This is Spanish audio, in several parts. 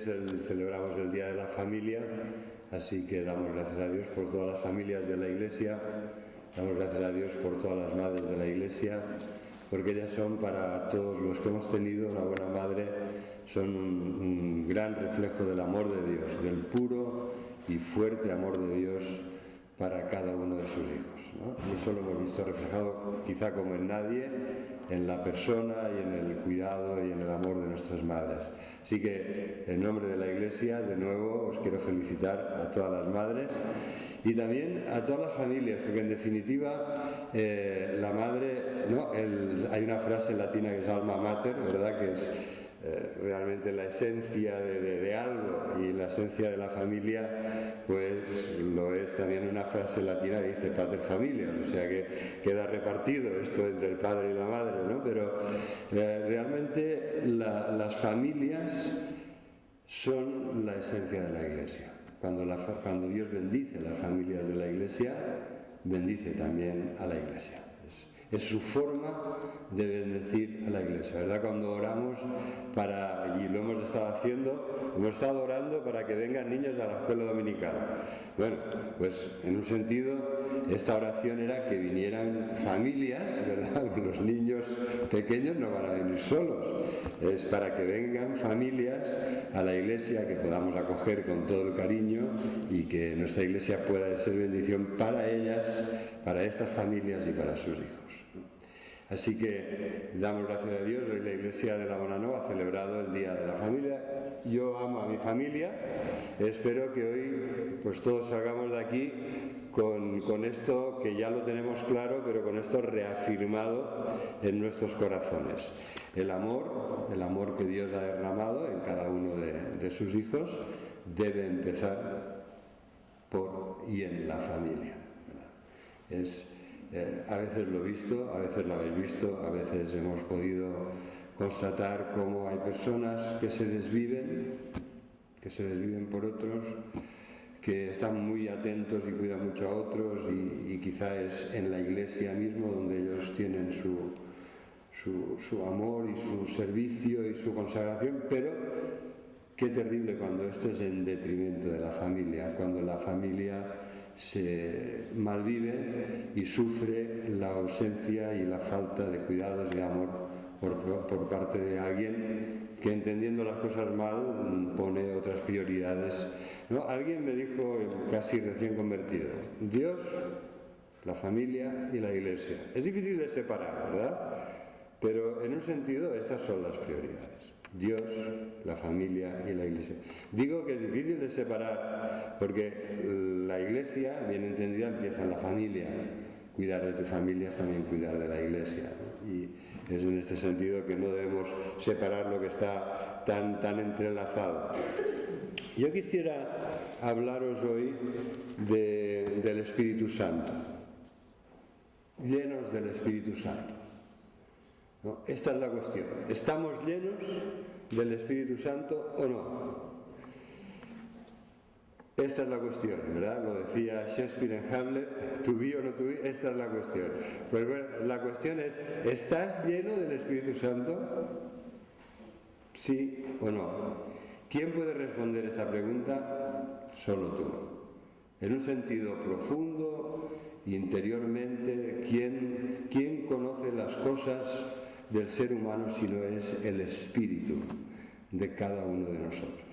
celebramos el Día de la Familia, así que damos gracias a Dios por todas las familias de la Iglesia, damos gracias a Dios por todas las madres de la Iglesia, porque ellas son, para todos los que hemos tenido una buena madre, son un gran reflejo del amor de Dios, del puro y fuerte amor de Dios para cada uno de sus hijos, ¿no? Y eso lo hemos visto reflejado quizá como en nadie, en la persona y en el cuidado y en el amor de nuestras madres. Así que en nombre de la Iglesia, de nuevo, os quiero felicitar a todas las madres y también a todas las familias, porque en definitiva la madre, ¿no? Hay una frase latina que es alma mater, ¿verdad?, que es realmente la esencia de algo, y la esencia de la familia pues lo es también una frase latina que dice pater familias, o sea que queda repartido esto entre el padre y la madre, ¿no? Pero realmente las familias son la esencia de la Iglesia. Cuando Dios bendice las familias de la Iglesia, bendice también a la Iglesia. Es su forma de bendecir a la Iglesia, ¿verdad? Cuando oramos y lo hemos estado haciendo, hemos estado orando para que vengan niños a la escuela dominical. Bueno, pues en un sentido esta oración era que vinieran familias, ¿verdad? Los niños pequeños no van a venir solos, es para que vengan familias a la Iglesia, que podamos acoger con todo el cariño y que nuestra Iglesia pueda ser bendición para ellas, para estas familias y para sus hijos. Así que damos gracias a Dios. Hoy la Iglesia de la Bonanova ha celebrado el Día de la Familia. Yo amo a mi familia. Espero que hoy pues todos salgamos de aquí con esto, que ya lo tenemos claro, pero con esto reafirmado en nuestros corazones. El amor que Dios ha derramado en cada uno de sus hijos debe empezar por y en la familia, ¿verdad? A veces lo he visto, a veces lo habéis visto, a veces hemos podido constatar cómo hay personas que se desviven por otros, que están muy atentos y cuidan mucho a otros, y quizá es en la Iglesia mismo donde ellos tienen su amor y su servicio y su consagración, pero qué terrible cuando esto es en detrimento de la familia, cuando la familia se malvive y sufre la ausencia y la falta de cuidados y de amor por parte de alguien que, entendiendo las cosas mal, pone otras prioridades, ¿no? Alguien me dijo, casi recién convertido, Dios, la familia y la Iglesia. Es difícil de separar, ¿verdad? Pero en un sentido estas son las prioridades. Dios, la familia y la Iglesia. Digo que es difícil de separar porque la Iglesia, bien entendida, empieza en la familia. Cuidar de tu familia es también cuidar de la Iglesia, ¿no? Y es en este sentido que no debemos separar lo que está tan entrelazado. Yo quisiera hablaros hoy del Espíritu Santo. Llenos del Espíritu Santo. No, esta es la cuestión. ¿Estamos llenos del Espíritu Santo o no? Esta es la cuestión, ¿verdad? Lo decía Shakespeare en Hamlet, to be o no to be, esta es la cuestión. Pues bueno, la cuestión es, ¿estás lleno del Espíritu Santo? ¿Sí o no? ¿Quién puede responder esa pregunta? Solo tú. En un sentido profundo, interiormente, ¿quién conoce las cosas del ser humano si no es el espíritu de cada uno de nosotros?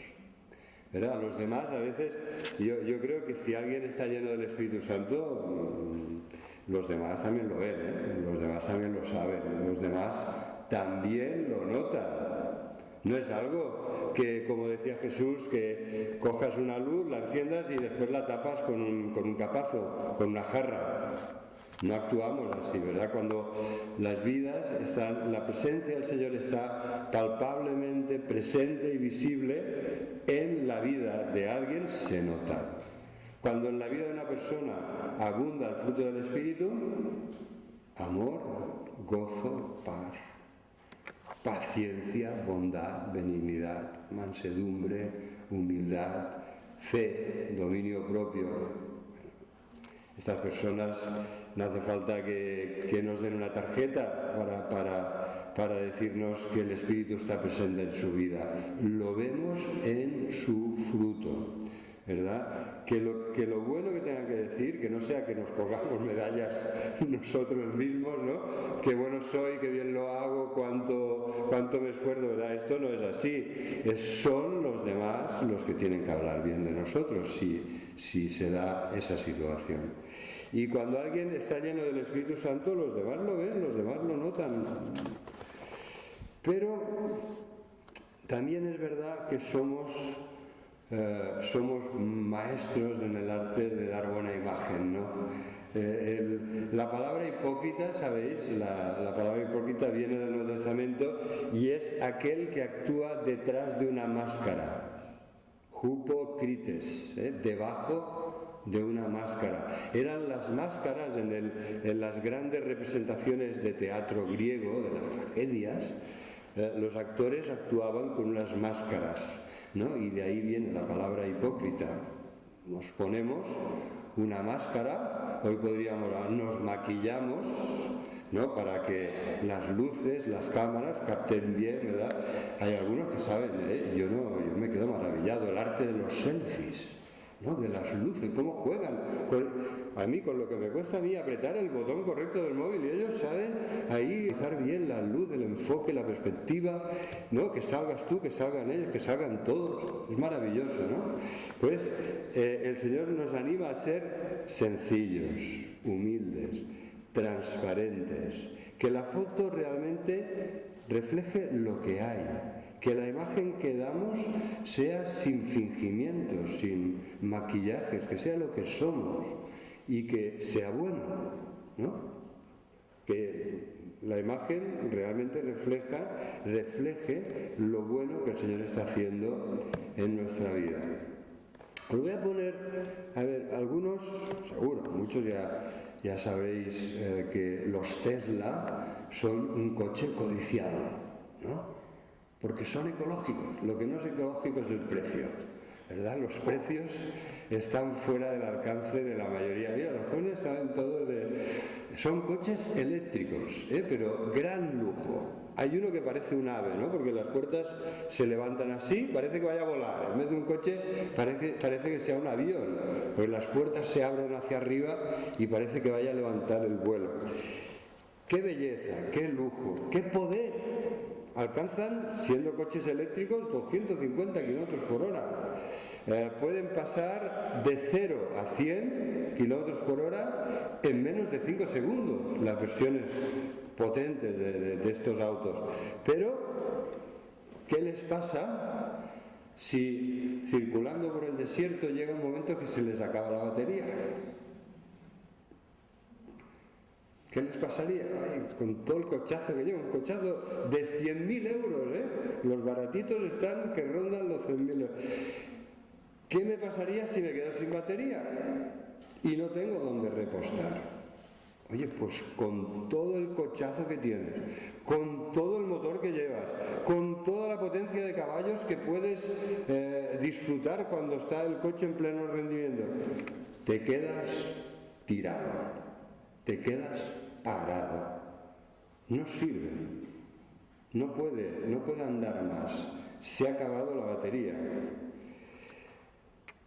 ¿Verdad? Los demás a veces, yo creo que si alguien está lleno del Espíritu Santo, los demás también lo ven, ¿eh? Los demás también lo saben, los demás también lo notan. No es algo que, como decía Jesús, que cojas una luz, la enciendas y después la tapas con un capazo, con una jarra. No actuamos así, ¿verdad? Cuando las vidas están, la presencia del Señor está palpablemente presente y visible en la vida de alguien, se nota. Cuando en la vida de una persona abunda el fruto del Espíritu, amor, gozo, paz, paciencia, bondad, benignidad, mansedumbre, humildad, fe, dominio propio. Estas personas no hace falta que nos den una tarjeta para decirnos que el Espíritu está presente en su vida. Lo vemos en su fruto, ¿verdad? Que lo bueno que tenga que decir, que no sea que nos colgamos medallas nosotros mismos, ¿no? Qué bueno soy, qué bien lo hago, cuánto me esfuerzo, ¿verdad? Esto no es así. Son los demás los que tienen que hablar bien de nosotros si se da esa situación. Y cuando alguien está lleno del Espíritu Santo, los demás lo ven, los demás lo notan. Pero también es verdad que somos maestros en el arte de dar buena imagen, ¿no? La palabra hipócrita, ¿sabéis? La palabra hipócrita viene del Nuevo Testamento y es aquel que actúa detrás de una máscara. Hupocrites, debajo de una máscara. Eran las máscaras en las grandes representaciones de teatro griego, de las tragedias. Los actores actuaban con unas máscaras, ¿no? Y de ahí viene la palabra hipócrita. Nos ponemos una máscara, hoy podríamos, nos maquillamos, ¿no? Para que las luces, las cámaras capten bien, ¿verdad? Hay algunos que saben, yo me quedo maravillado, el arte de los selfies, ¿no? De las luces, cómo juegan. Con lo que me cuesta a mí apretar el botón correcto del móvil, y ellos saben ahí usar bien la luz, el enfoque, la perspectiva, ¿no? Que salgas tú, que salgan ellos, que salgan todos. Es maravilloso, ¿no? Pues el Señor nos anima a ser sencillos, humildes, transparentes, que la foto realmente refleje lo que hay, que la imagen que damos sea sin fingimientos, sin maquillajes, que sea lo que somos y que sea bueno, ¿no? Que la imagen realmente refleje lo bueno que el Señor está haciendo en nuestra vida. Os voy a poner, algunos, seguro, muchos ya sabréis que los Tesla son un coche codiciado, ¿no? Porque son ecológicos. Lo que no es ecológico es el precio, ¿verdad? Los precios están fuera del alcance de la mayoría. Mira, los jóvenes saben todos son coches eléctricos, pero gran lujo. Hay uno que parece un ave, ¿no? Porque las puertas se levantan así, parece que vaya a volar. En vez de un coche, parece que sea un avión. Pues las puertas se abren hacia arriba y parece que vaya a levantar el vuelo. ¡Qué belleza! ¡Qué lujo! ¡Qué poder! Alcanzan, siendo coches eléctricos, 250 kilómetros por hora. Pueden pasar de 0 a 100 kilómetros por hora en menos de 5 segundos, las versiones potentes de estos autos. Pero, ¿qué les pasa si circulando por el desierto llega un momento que se les acaba la batería? ¿Qué les pasaría? Ay, con todo el cochazo que lleva, un cochazo de 100.000 euros, Los baratitos están que rondan los 100.000 euros. ¿Qué me pasaría si me quedo sin batería y no tengo dónde repostar? Oye, pues con todo el cochazo que tienes, con todo el motor que llevas, con toda la potencia de caballos que puedes disfrutar cuando está el coche en pleno rendimiento, te quedas tirado, te quedas parado, no sirve, no puede andar más, se ha acabado la batería.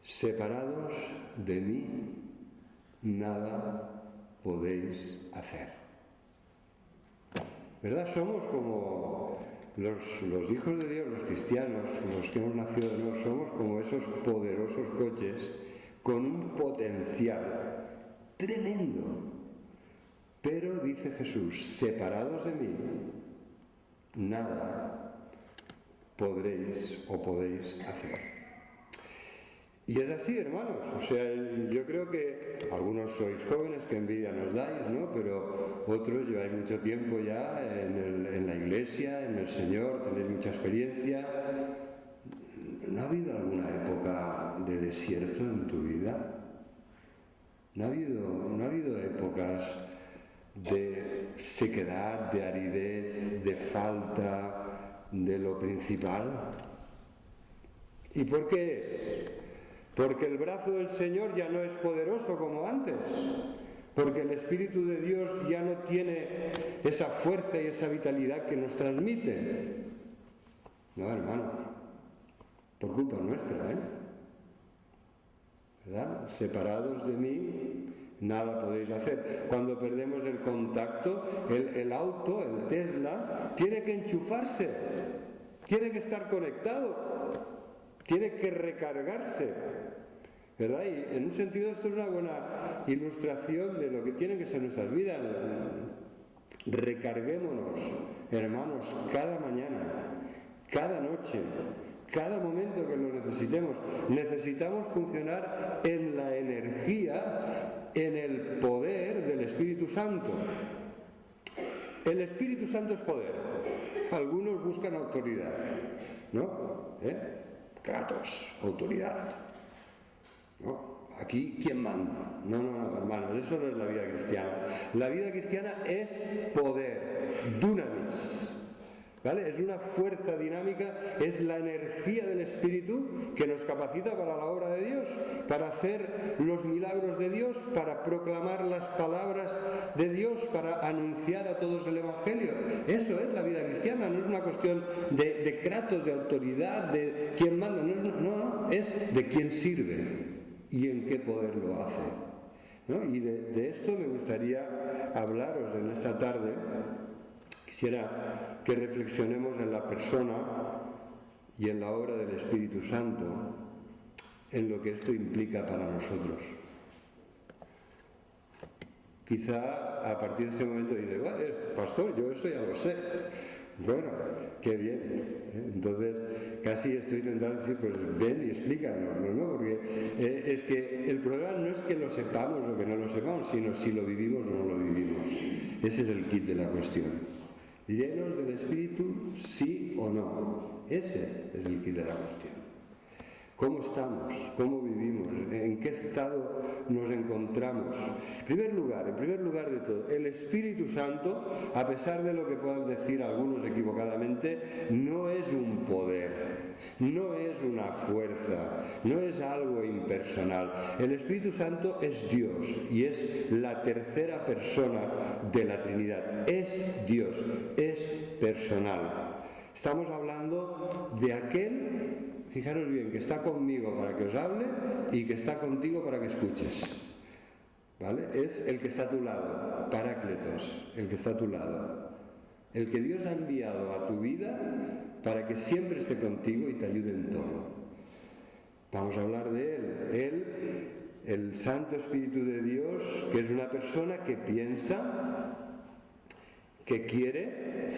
Separados de mí, nada podéis hacer. ¿Verdad? Somos como los hijos de Dios, los cristianos, los que hemos nacido de nuevo, somos como esos poderosos coches con un potencial tremendo. Pero, dice Jesús, separados de mí, nada podréis o podéis hacer. Y es así, hermanos, o sea, yo creo que algunos sois jóvenes, que envidia nos dais, ¿no? Pero otros lleváis mucho tiempo ya en la iglesia, en el Señor, tenéis mucha experiencia. ¿No ha habido alguna época de desierto en tu vida? ¿No ha habido épocas de sequedad, de aridez, de falta de lo principal? ¿Y por qué es? Porque el brazo del Señor ya no es poderoso como antes, porque el Espíritu de Dios ya no tiene esa fuerza y esa vitalidad que nos transmite. No, hermanos, por culpa nuestra, ¿verdad? Separados de mí, nada podéis hacer. Cuando perdemos el contacto, el auto, el Tesla, tiene que enchufarse, tiene que estar conectado, tiene que recargarse, ¿verdad? Y en un sentido esto es una buena ilustración de lo que tienen que ser nuestras vidas. Recarguémonos, hermanos, cada mañana, cada noche, cada momento que lo necesitemos. Necesitamos funcionar en la energía, en el poder del Espíritu Santo. El Espíritu Santo es poder. Algunos buscan autoridad, ¿no? Kratos, autoridad. ¿No? Aquí, ¿quién manda? No, hermanos, eso no es la vida cristiana. La vida cristiana es poder, dunamis. ¿Vale? Es una fuerza dinámica, es la energía del Espíritu que nos capacita para la obra de Dios, para hacer los milagros de Dios, para proclamar las palabras de Dios, para anunciar a todos el Evangelio. Eso es la vida cristiana, no es una cuestión de kratos, de autoridad, de quién manda, no, es de quién sirve y en qué poder lo hace, ¿no? Y de esto me gustaría hablaros en esta tarde. Quisiera que reflexionemos en la persona y en la obra del Espíritu Santo, en lo que esto implica para nosotros. Quizá a partir de este momento dice, bueno, pastor, yo eso ya lo sé. Bueno, qué bien. Entonces, casi estoy intentando decir, pues ven y explícanoslo, ¿no? Porque es que el problema no es que lo sepamos o que no lo sepamos, sino si lo vivimos o no lo vivimos. Ese es el kit de la cuestión. ¿Llenos del Espíritu, sí o no? Ese es el kit de la cuestión. ¿Cómo estamos? ¿Cómo vivimos? ¿En qué estado nos encontramos? En primer lugar de todo, el Espíritu Santo, a pesar de lo que puedan decir algunos equivocadamente, no es un poder, no es una fuerza, no es algo impersonal. El Espíritu Santo es Dios y es la tercera persona de la Trinidad. Es Dios, es personal. Estamos hablando de aquel, fijaros bien, que está conmigo para que os hable y que está contigo para que escuches. ¿Vale? Es el que está a tu lado, Parácletos, el que está a tu lado. El que Dios ha enviado a tu vida para que siempre esté contigo y te ayude en todo. Vamos a hablar de Él, el Santo Espíritu de Dios, que es una persona que piensa, que quiere,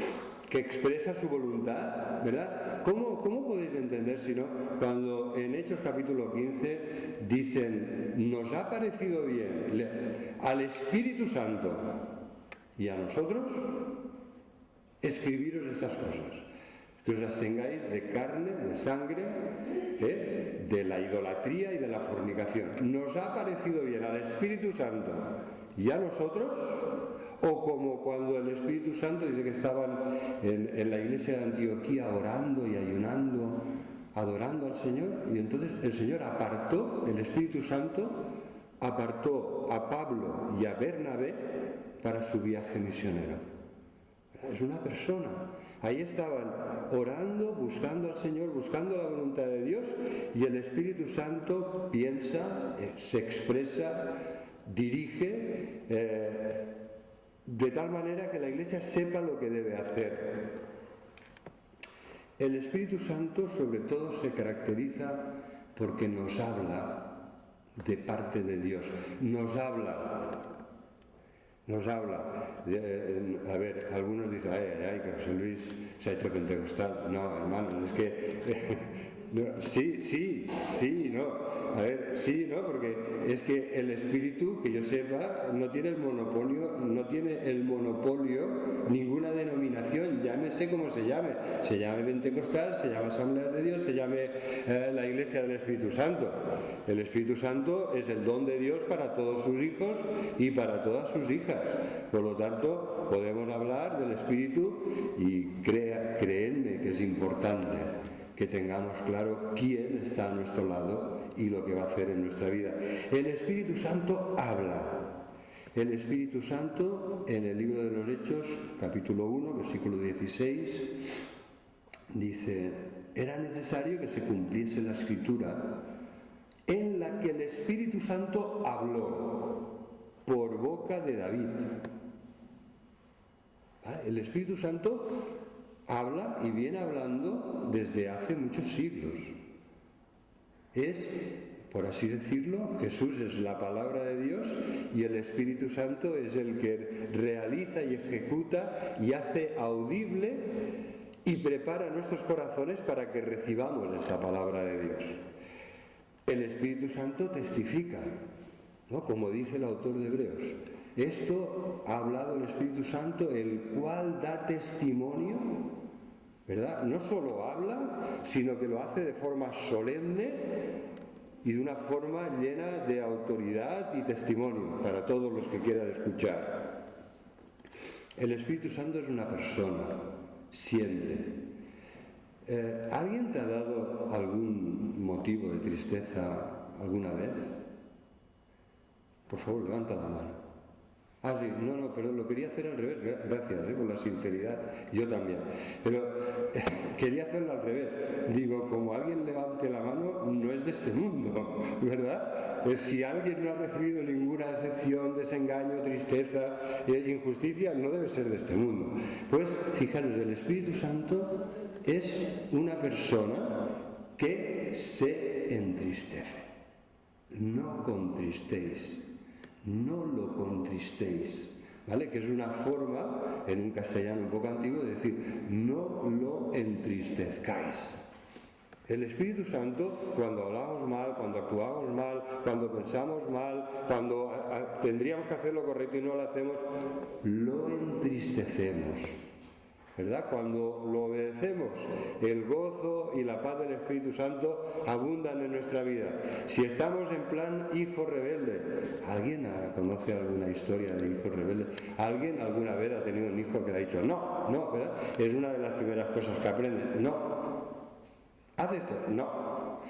que expresa su voluntad, ¿verdad? ¿Cómo podéis entender si no? Cuando en Hechos capítulo 15 dicen, nos ha parecido bien al Espíritu Santo y a nosotros escribiros estas cosas, que os las tengáis de carne, de sangre, de la idolatría y de la fornicación. Nos ha parecido bien al Espíritu Santo y a nosotros. O como cuando el Espíritu Santo dice que estaban en la iglesia de Antioquía orando y ayunando, adorando al Señor, y entonces el Señor apartó, el Espíritu Santo apartó a Pablo y a Bernabé para su viaje misionero. Es una persona. Ahí estaban orando, buscando al Señor, buscando la voluntad de Dios, y el Espíritu Santo piensa, se expresa, dirige, de tal manera que la Iglesia sepa lo que debe hacer. El Espíritu Santo sobre todo se caracteriza porque nos habla de parte de Dios, nos habla. A ver, algunos dicen, ay, que José Luis se ha hecho pentecostal. No, hermanos, es que porque es que el Espíritu, que yo sepa, no tiene el monopolio ninguna denominación, llámese como se llame pentecostal, se llame Asamblea de Dios, se llame la Iglesia del Espíritu Santo. El Espíritu Santo es el don de Dios para todos sus hijos y para todas sus hijas. Por lo tanto, podemos hablar del Espíritu y creedme que es importante que tengamos claro quién está a nuestro lado y lo que va a hacer en nuestra vida. El Espíritu Santo habla. El Espíritu Santo, en el libro de los Hechos, capítulo 1, versículo 16, dice: era necesario que se cumpliese la Escritura en la que el Espíritu Santo habló por boca de David. ¿Vale? El Espíritu Santo habla y viene hablando desde hace muchos siglos. Es, por así decirlo, Jesús es la palabra de Dios y el Espíritu Santo es el que realiza y ejecuta y hace audible y prepara nuestros corazones para que recibamos esa palabra de Dios. El Espíritu Santo testifica, ¿no? Como dice el autor de Hebreos. Esto ha hablado el Espíritu Santo, el cual da testimonio, ¿verdad? No solo habla, sino que lo hace de forma solemne y de una forma llena de autoridad y testimonio para todos los que quieran escuchar. El Espíritu Santo es una persona, siente. ¿Alguien te ha dado algún motivo de tristeza alguna vez? Por favor, levanta la mano. Ah, sí, no, pero lo quería hacer al revés. Gracias por la sinceridad. Yo también. Pero quería hacerlo al revés. Digo, como alguien levante la mano, no es de este mundo, ¿verdad? Si alguien no ha recibido ninguna decepción, desengaño, tristeza, injusticia, no debe ser de este mundo. Pues, fijaros, el Espíritu Santo es una persona que se entristece. No contristéis. No lo contristéis, ¿vale? Que es una forma, en un castellano un poco antiguo, de decir, no lo entristezcáis. El Espíritu Santo, cuando hablamos mal, cuando actuamos mal, cuando pensamos mal, cuando tendríamos que hacer lo correcto y no lo hacemos, lo entristecemos, ¿verdad? Cuando lo obedecemos, el gozo y la paz del Espíritu Santo abundan en nuestra vida. Si estamos en plan hijo rebelde, ¿alguien conoce alguna historia de hijos rebeldes? ¿Alguien alguna vez ha tenido un hijo que le ha dicho no, ¿verdad? Es una de las primeras cosas que aprenden, no. ¿Haz esto? No.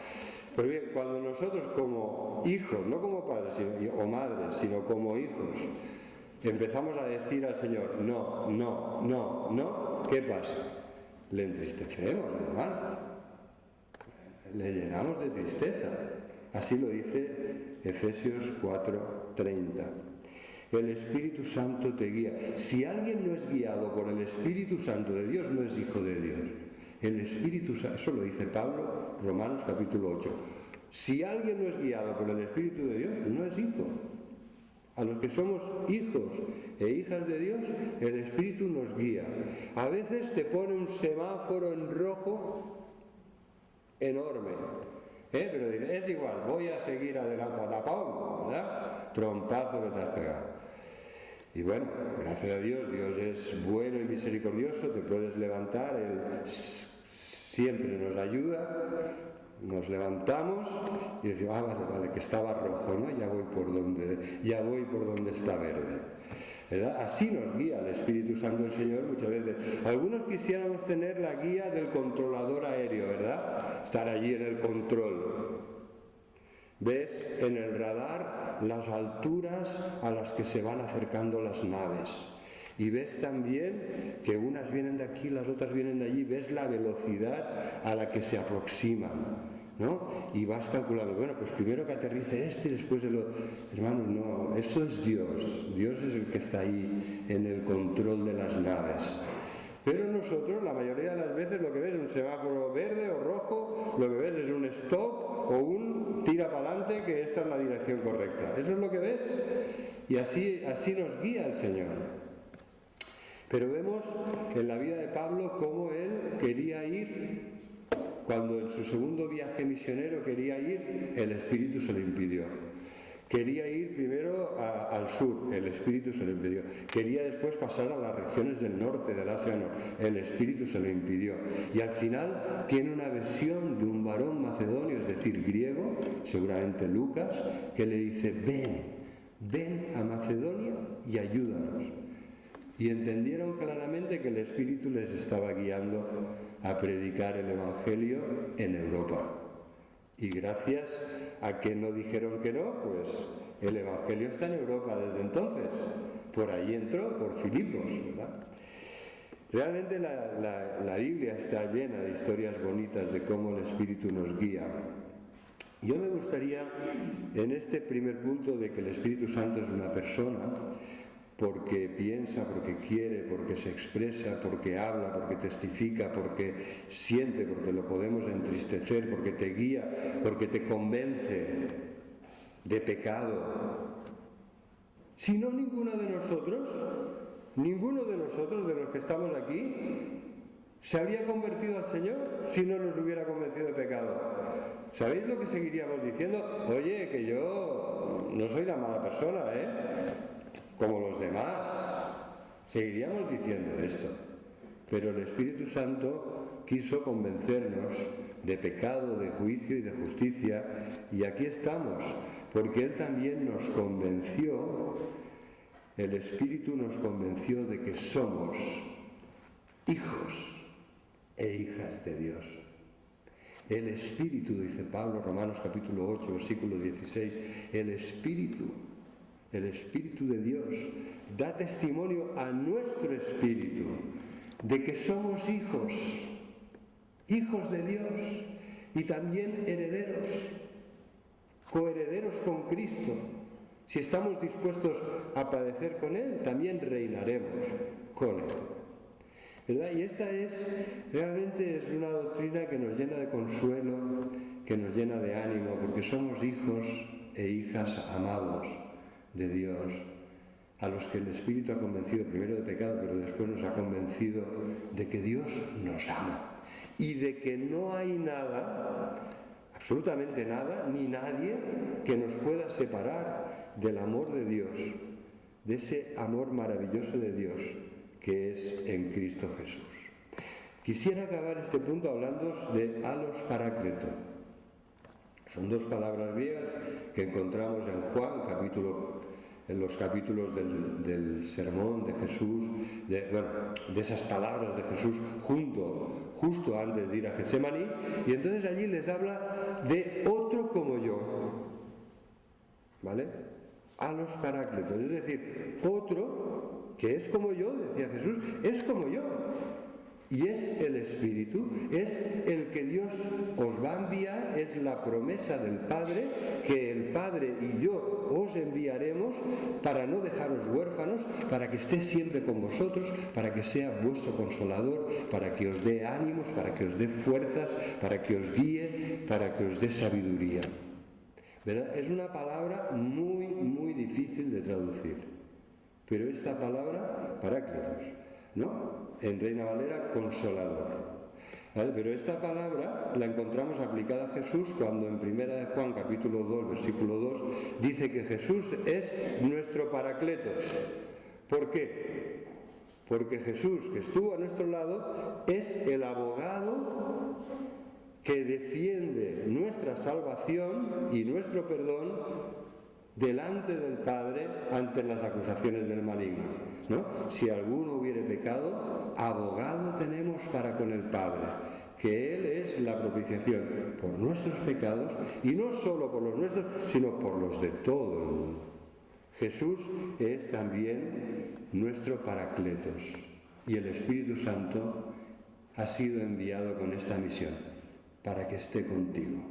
Pero bien, cuando nosotros como hijos, no como padres o madres, sino como hijos, empezamos a decir al Señor, no, ¿qué pasa? Le entristecemos, hermanos. Le llenamos de tristeza. Así lo dice Efesios 4:30. El Espíritu Santo te guía. Si alguien no es guiado por el Espíritu Santo de Dios, no es hijo de Dios. El Espíritu Santo, eso lo dice Pablo, Romanos capítulo 8. Si alguien no es guiado por el Espíritu de Dios, no es hijo. A los que somos hijos e hijas de Dios, el Espíritu nos guía. A veces te pone un semáforo en rojo enorme, pero dices, es igual, voy a seguir adelante, patapón, ¿verdad? Trompazo que te has pegado. Y bueno, gracias a Dios, Dios es bueno y misericordioso, te puedes levantar, Él siempre nos ayuda. Nos levantamos y decimos, vale, que estaba rojo, ¿no? Ya voy por donde está verde. ¿Verdad? Así nos guía el Espíritu Santo del Señor muchas veces. Algunos quisiéramos tener la guía del controlador aéreo, ¿verdad? Estar allí en el control. Ves en el radar las alturas a las que se van acercando las naves. Y ves también que unas vienen de aquí, las otras vienen de allí, ves la velocidad a la que se aproximan, ¿no? Y vas calculando, bueno, pues primero que aterrice este y después el otro. Hermanos, no, eso es Dios. Dios es el que está ahí en el control de las naves. Pero nosotros, la mayoría de las veces, lo que ves es un semáforo verde o rojo, lo que ves es un stop o un tira para adelante, que esta es la dirección correcta. Eso es lo que ves. Y así nos guía el Señor. Pero vemos en la vida de Pablo cómo él quería ir, cuando en su segundo viaje misionero quería ir, el Espíritu se lo impidió. Quería ir primero al sur, el Espíritu se lo impidió. Quería después pasar a las regiones del norte, del Asia Menor, el Espíritu se lo impidió. Y al final tiene una versión de un varón macedonio, es decir, griego, seguramente Lucas, que le dice, ven a Macedonia y ayúdanos. Y entendieron claramente que el Espíritu les estaba guiando a predicar el Evangelio en Europa. Y gracias a que no dijeron que no, pues el Evangelio está en Europa desde entonces. Por ahí entró, por Filipos, ¿verdad? Realmente la Biblia está llena de historias bonitas de cómo el Espíritu nos guía. Yo me gustaría, en este primer punto de que el Espíritu Santo es una persona, porque piensa, porque quiere, porque se expresa, porque habla, porque testifica, porque siente, porque lo podemos entristecer, porque te guía, porque te convence de pecado. Si no, ninguno de nosotros de los que estamos aquí se habría convertido al Señor si no nos hubiera convencido de pecado. ¿Sabéis lo que seguiríamos diciendo? Oye, que yo no soy la mala persona, como los demás. Seguiríamos diciendo esto. Pero el Espíritu Santo quiso convencernos de pecado, de juicio y de justicia, y aquí estamos, porque Él también nos convenció, el Espíritu nos convenció de que somos hijos e hijas de Dios. El Espíritu, dice Pablo, Romanos capítulo 8, versículo 16, el Espíritu de Dios da testimonio a nuestro espíritu de que somos hijos de Dios y también herederos, coherederos con Cristo. Si estamos dispuestos a padecer con Él, también reinaremos con Él. ¿Verdad? Y esta realmente es una doctrina que nos llena de consuelo, que nos llena de ánimo, porque somos hijos e hijas amados de Dios, a los que el Espíritu ha convencido primero de pecado, pero después nos ha convencido de que Dios nos ama y de que no hay nada, absolutamente nada, ni nadie que nos pueda separar del amor de Dios, de ese amor maravilloso de Dios que es en Cristo Jesús. Quisiera acabar este punto hablando de alos parácleto. Son dos palabras griegas que encontramos en Juan, en los capítulos del sermón de Jesús, de esas palabras de Jesús justo antes de ir a Getsemaní, y entonces allí les habla de otro como yo, ¿vale? Alos parácletos, es decir, otro que es como yo, decía Jesús, es como yo. Y es el Espíritu, es el que Dios os va a enviar, es la promesa del Padre, que el Padre y yo os enviaremos para no dejaros huérfanos, para que esté siempre con vosotros, para que sea vuestro consolador, para que os dé ánimos, para que os dé fuerzas, para que os guíe, para que os dé sabiduría. ¿Verdad? Es una palabra muy, muy difícil de traducir, pero esta palabra, parácletos, ¿no? En Reina Valera, consolador. ¿Vale? Pero esta palabra la encontramos aplicada a Jesús cuando en 1 de Juan capítulo 2, versículo 2, dice que Jesús es nuestro paracletos. ¿Por qué? Porque Jesús, que estuvo a nuestro lado, es el abogado que defiende nuestra salvación y nuestro perdón delante del Padre ante las acusaciones del maligno, ¿no? Si alguno hubiere pecado, abogado tenemos para con el Padre, que Él es la propiciación por nuestros pecados, y no solo por los nuestros, sino por los de todo el mundo. Jesús es también nuestro paracletos, y el Espíritu Santo ha sido enviado con esta misión, para que esté contigo,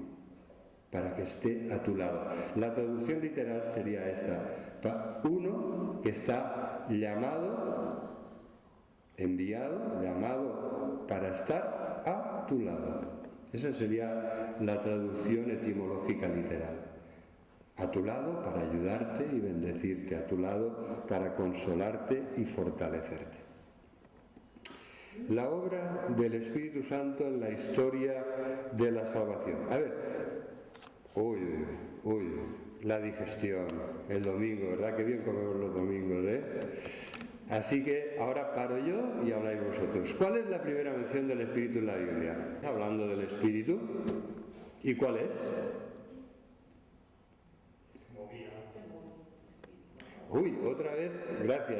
para que esté a tu lado. La traducción literal sería esta: uno que está llamado, enviado, llamado para estar a tu lado. Esa sería la traducción etimológica literal. A tu lado para ayudarte y bendecirte, a tu lado para consolarte y fortalecerte. La obra del Espíritu Santo en la historia de la salvación. A ver, la digestión, el domingo, ¿verdad? Qué bien comemos los domingos, ¿eh? Así que ahora paro yo y habláis vosotros. ¿Cuál es la primera mención del Espíritu en la Biblia? Hablando del Espíritu. ¿Y cuál es? Uy, otra vez, gracias,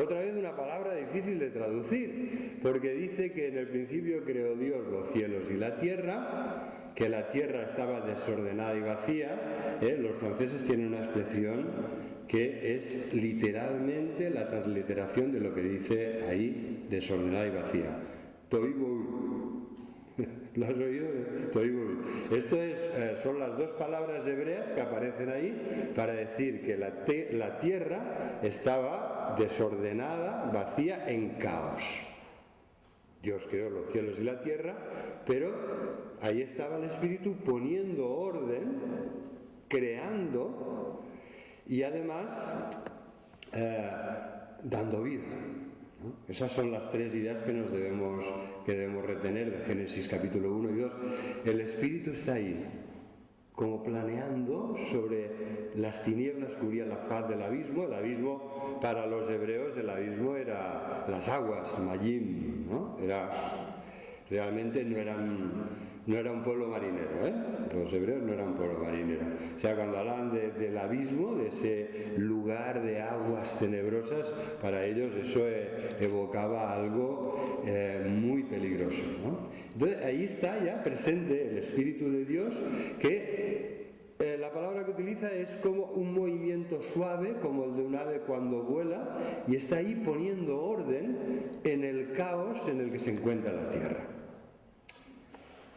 otra vez una palabra difícil de traducir, porque dice que en el principio creó Dios los cielos y la tierra, que la tierra estaba desordenada y vacía. Los franceses tienen una expresión que es literalmente la transliteración de lo que dice ahí, desordenada y vacía. Tohu bohu. ¿Lo has oído? Tohu bohu. Esto son las dos palabras hebreas que aparecen ahí para decir que la tierra estaba desordenada, vacía, en caos. Dios creó los cielos y la tierra, pero ahí estaba el Espíritu poniendo orden, creando y además dando vida, ¿no? Esas son las tres ideas que debemos retener de Génesis capítulo 1 y 2. El Espíritu está ahí, como planeando sobre las tinieblas que cubrían la faz del abismo. El abismo, para los hebreos, el abismo era las aguas, Mayim, ¿no? Realmente no era un pueblo marinero, Los hebreos no eran un pueblo marinero. O sea, cuando hablaban del abismo, de ese lugar de aguas tenebrosas, para ellos eso evocaba algo muy peligroso, ¿no? Entonces ahí está ya presente el Espíritu de Dios, que la palabra que utiliza es como un movimiento suave, como el de un ave cuando vuela, y está ahí poniendo orden en el caos en el que se encuentra la tierra.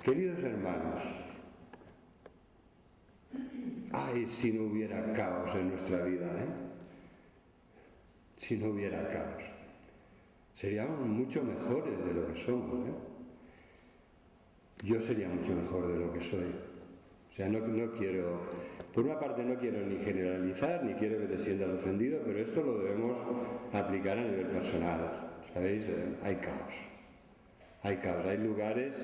Queridos hermanos, ay, si no hubiera caos en nuestra vida, si no hubiera caos, seríamos mucho mejores de lo que somos, Yo sería mucho mejor de lo que soy. O sea, no quiero, por una parte no quiero ni generalizar, ni quiero que te sientas ofendido, pero esto lo debemos aplicar a nivel personal, ¿sabéis? Hay caos. Hay caos, hay lugares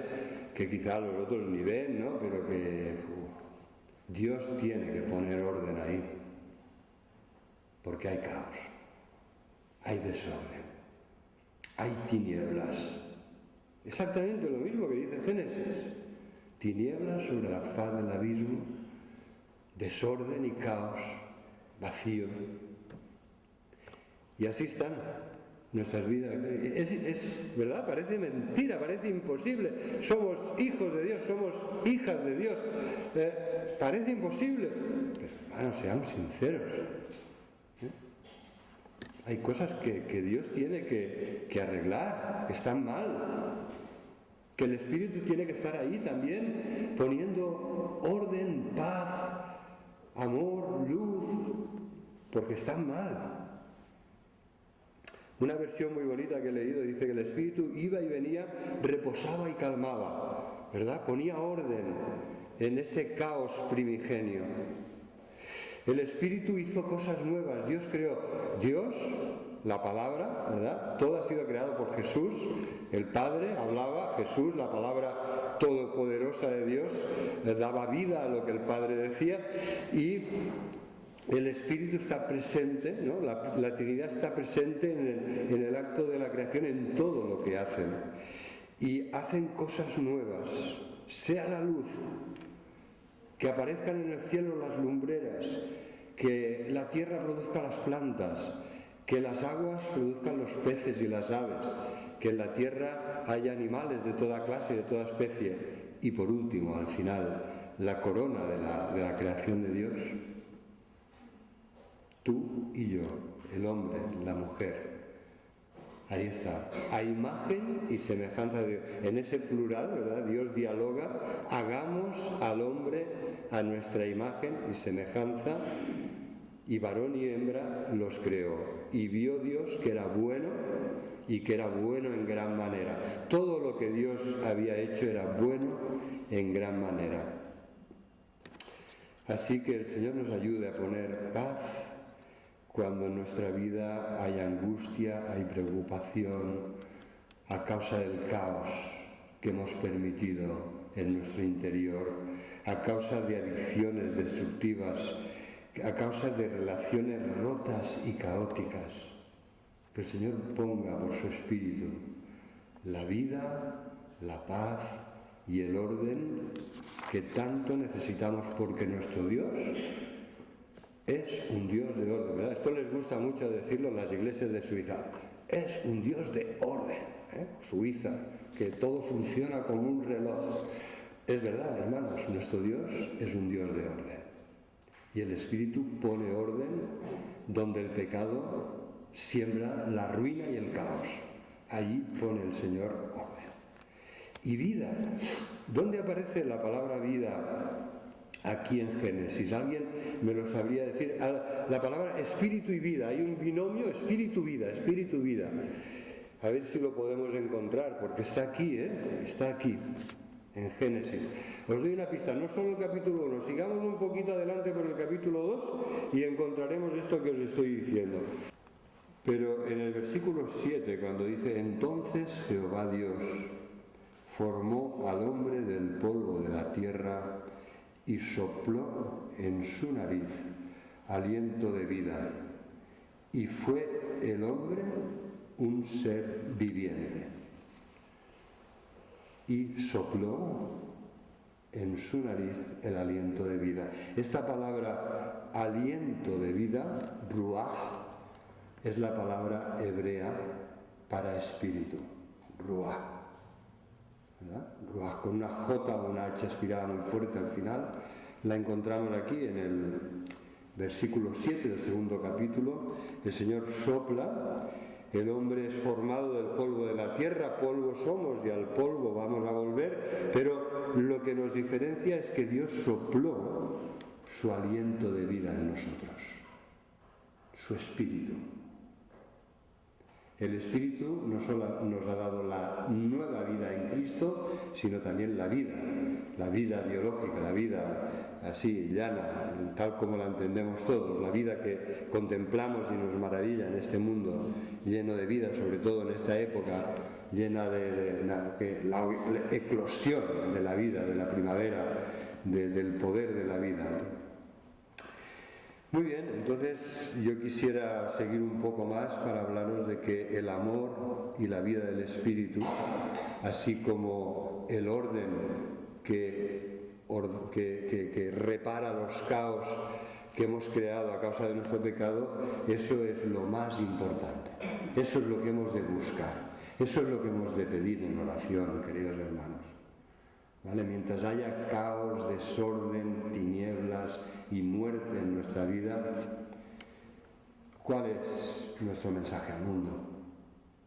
que quizá los otros ni ven, ¿no? Pero que Dios tiene que poner orden ahí, porque hay caos, hay desorden, hay tinieblas. Exactamente lo mismo que dice Génesis. Tinieblas sobre la faz del abismo, desorden y caos, vacío. Y así están nuestras vidas. ¿Verdad? Parece mentira, parece imposible. Somos hijos de Dios, somos hijas de Dios. Parece imposible. Pero hermanos, seamos sinceros. Hay cosas que Dios tiene que arreglar, que están mal. Que el Espíritu tiene que estar ahí también, poniendo orden, paz, amor, luz, porque están mal. Una versión muy bonita que he leído dice que el Espíritu iba y venía, reposaba y calmaba, ¿verdad? Ponía orden en ese caos primigenio. El Espíritu hizo cosas nuevas, Dios creó. Dios, la palabra, ¿verdad? Todo ha sido creado por Jesús. El Padre hablaba, Jesús, la palabra todopoderosa de Dios, daba vida a lo que el Padre decía, y el Espíritu está presente, ¿no? La Trinidad está presente en el acto de la creación, en todo lo que hacen. Y hacen cosas nuevas. Sea la luz, que aparezcan en el cielo las lumbreras, que la tierra produzca las plantas, que las aguas produzcan los peces y las aves, que en la tierra haya animales de toda clase y de toda especie. Y por último, al final, la corona de la creación de Dios. Tú y yo, el hombre, la mujer. Ahí está, a imagen y semejanza de Dios. En ese plural, ¿verdad? Dios dialoga, hagamos al hombre a nuestra imagen y semejanza, y varón y hembra los creó. Y vio Dios que era bueno, y que era bueno en gran manera. Todo lo que Dios había hecho era bueno en gran manera. Así que el Señor nos ayude a poner paz cuando en nuestra vida hay angustia, hay preocupación, a causa del caos que hemos permitido en nuestro interior, a causa de adicciones destructivas, a causa de relaciones rotas y caóticas. Que el Señor ponga por su Espíritu la vida, la paz y el orden que tanto necesitamos, porque nuestro Dios Es un Dios de orden, ¿verdad? Esto les gusta mucho decirlo en las iglesias de Suiza. Es un Dios de orden, Suiza, que todo funciona como un reloj. Es verdad, hermanos, nuestro Dios es un Dios de orden. Y el Espíritu pone orden donde el pecado siembra la ruina y el caos. Allí pone el Señor orden. Y vida. ¿Dónde aparece la palabra vida aquí en Génesis? ¿Alguien me lo sabría decir? La palabra espíritu y vida. Hay un binomio espíritu-vida, espíritu-vida. A ver si lo podemos encontrar, porque está aquí, está aquí, en Génesis. Os doy una pista, no solo el capítulo 1, sigamos un poquito adelante por el capítulo 2 y encontraremos esto que os estoy diciendo. Pero en el versículo 7, cuando dice: entonces Jehová Dios formó al hombre del polvo de la tierra y sopló en su nariz aliento de vida, y fue el hombre un ser viviente. Y sopló en su nariz el aliento de vida. Esta palabra aliento de vida, ruach, es la palabra hebrea para espíritu, ruach, ¿verdad? Ruach con una J o una H aspirada muy fuerte al final. La encontramos aquí en el versículo 7 del segundo capítulo. El Señor sopla. El hombre es formado del polvo de la tierra, polvo somos y al polvo vamos a volver, pero lo que nos diferencia es que Dios sopló su aliento de vida en nosotros, su espíritu. El Espíritu no solo nos ha dado la nueva vida en Cristo, sino también la vida biológica, la vida así, llana, tal como la entendemos todos, la vida que contemplamos y nos maravilla en este mundo lleno de vida, sobre todo en esta época llena de la eclosión de la vida, de la primavera, del poder de la vida. Muy bien, entonces yo quisiera seguir un poco más para hablaros de que el amor y la vida del Espíritu, así como el orden que repara los caos que hemos creado a causa de nuestro pecado, eso es lo más importante, eso es lo que hemos de buscar, eso es lo que hemos de pedir en oración, queridos hermanos. ¿Vale? Mientras haya caos, desorden, tinieblas y muerte en nuestra vida, ¿cuál es nuestro mensaje al mundo?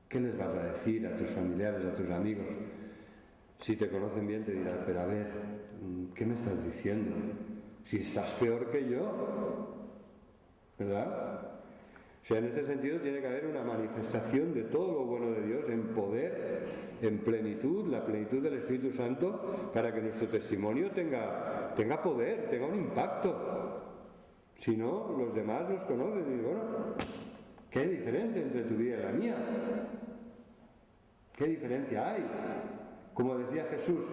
¿Qué les vas a decir a tus familiares, a tus amigos? Si te conocen bien te dirán: pero a ver, ¿qué me estás diciendo? Si estás peor que yo, ¿verdad? O sea, en este sentido tiene que haber una manifestación de todo lo bueno de Dios en poder, en plenitud, la plenitud del Espíritu Santo, para que nuestro testimonio tenga poder, tenga un impacto. Si no, los demás nos conocen y dicen: bueno, ¿qué diferente entre tu vida y la mía? ¿Qué diferencia hay? Como decía Jesús: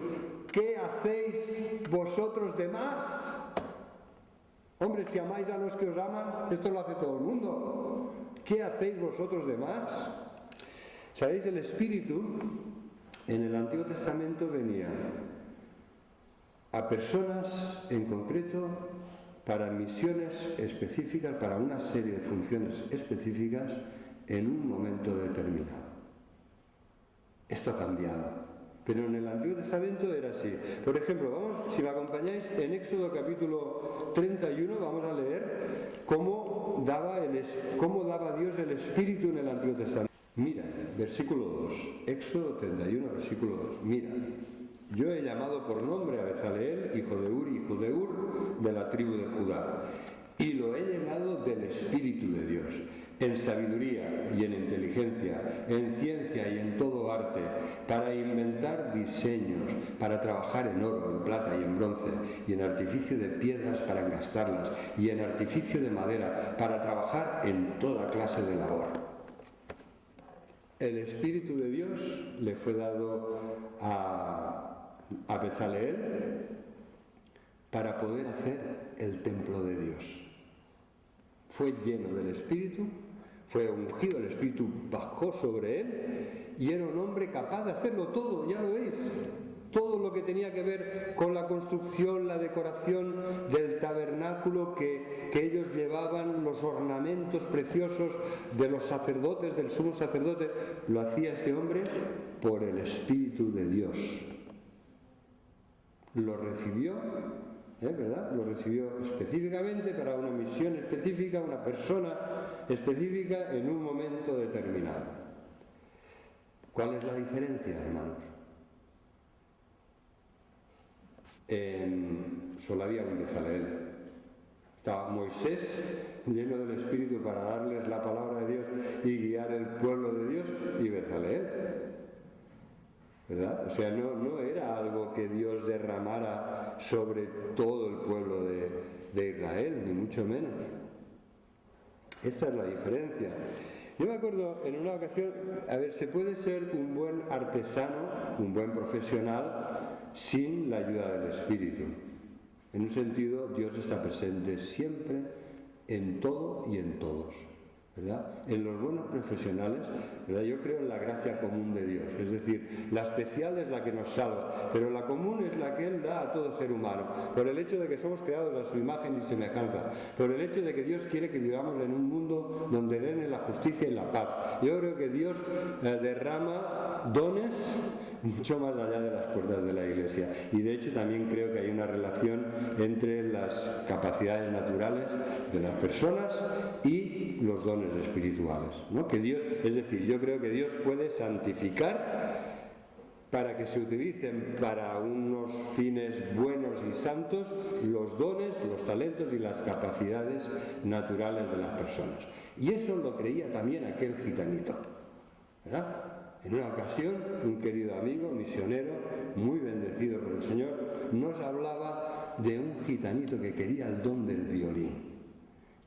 ¿qué hacéis vosotros de más? Hombre, si amáis a los que os aman, esto lo hace todo el mundo. ¿Qué hacéis vosotros de más? ¿Sabéis? El Espíritu en el Antiguo Testamento venía a personas en concreto para misiones específicas, para una serie de funciones específicas en un momento determinado. Esto ha cambiado. Pero en el Antiguo Testamento era así. Por ejemplo, vamos, si me acompañáis, en Éxodo capítulo 31 vamos a leer cómo daba Dios el Espíritu en el Antiguo Testamento. Mira, versículo 2, Éxodo 31, versículo 2. Mira, yo he llamado por nombre a Bezaleel, hijo de Ur, de la tribu de Judá, y lo he llenado del Espíritu de Dios, en sabiduría y en inteligencia, en ciencia y en todo arte, para inventar diseños, para trabajar en oro, en plata y en bronce, y en artificio de piedras para engastarlas, y en artificio de madera, para trabajar en toda clase de labor. El Espíritu de Dios le fue dado a Bezaleel para poder hacer el templo de Dios. Fue lleno del Espíritu, fue ungido, el Espíritu bajó sobre él y era un hombre capaz de hacerlo todo, ya lo veis. Todo lo que tenía que ver con la construcción, la decoración del tabernáculo que ellos llevaban, los ornamentos preciosos de los sacerdotes, del sumo sacerdote, lo hacía este hombre por el Espíritu de Dios. Lo recibió, ¿verdad? Lo recibió específicamente para una misión específica, una persona específica en un momento determinado. ¿Cuál es la diferencia, hermanos? Solo había un Bezaleel. Estaba Moisés lleno del Espíritu para darles la palabra de Dios y guiar el pueblo de Dios, y Bezaleel, ¿verdad? O sea, no era algo que Dios derramara sobre todo el pueblo de Israel, ni mucho menos. Esta es la diferencia. Yo me acuerdo en una ocasión, se puede ser un buen artesano, un buen profesional, sin la ayuda del Espíritu. En un sentido, Dios está presente siempre, en todo y en todos, ¿verdad? En los buenos profesionales, ¿verdad? Yo creo en la gracia común de Dios, es decir, la especial es la que nos salva, pero la común es la que Él da a todo ser humano, por el hecho de que somos creados a su imagen y semejanza, por el hecho de que Dios quiere que vivamos en un mundo donde reine la justicia y la paz. Yo creo que Dios derrama dones mucho más allá de las puertas de la Iglesia, y de hecho también creo que hay una relación entre las capacidades naturales de las personas y los dones espirituales, ¿no? Que Dios, es decir, yo creo que Dios puede santificar para que se utilicen para unos fines buenos y santos los dones, los talentos y las capacidades naturales de las personas. Y eso lo creía también aquel gitanito, ¿verdad? En una ocasión, un querido amigo, misionero, muy bendecido por el Señor, nos hablaba de un gitanito que quería el don del violín.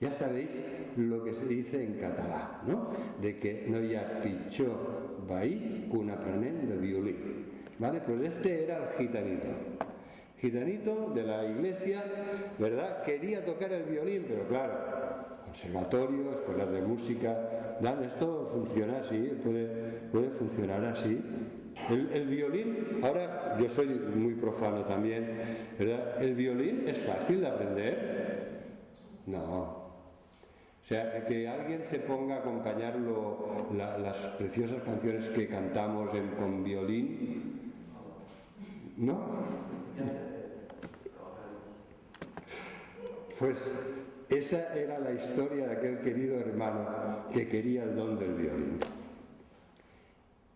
Ya sabéis lo que se dice en catalán, ¿no? De que no hi ha pitjor veí que un aprenent de violí. ¿Vale? Pues este era el gitanito. Gitanito de la iglesia, ¿verdad? Quería tocar el violín, pero claro, conservatorios, escuelas de música, esto funciona así, puede funcionar así. El violín, ahora yo soy muy profano también, ¿verdad? ¿El violín es fácil de aprender? No. O sea, que alguien se ponga a acompañar las preciosas canciones que cantamos con violín, ¿no? Pues esa era la historia de aquel querido hermano que quería el don del violín.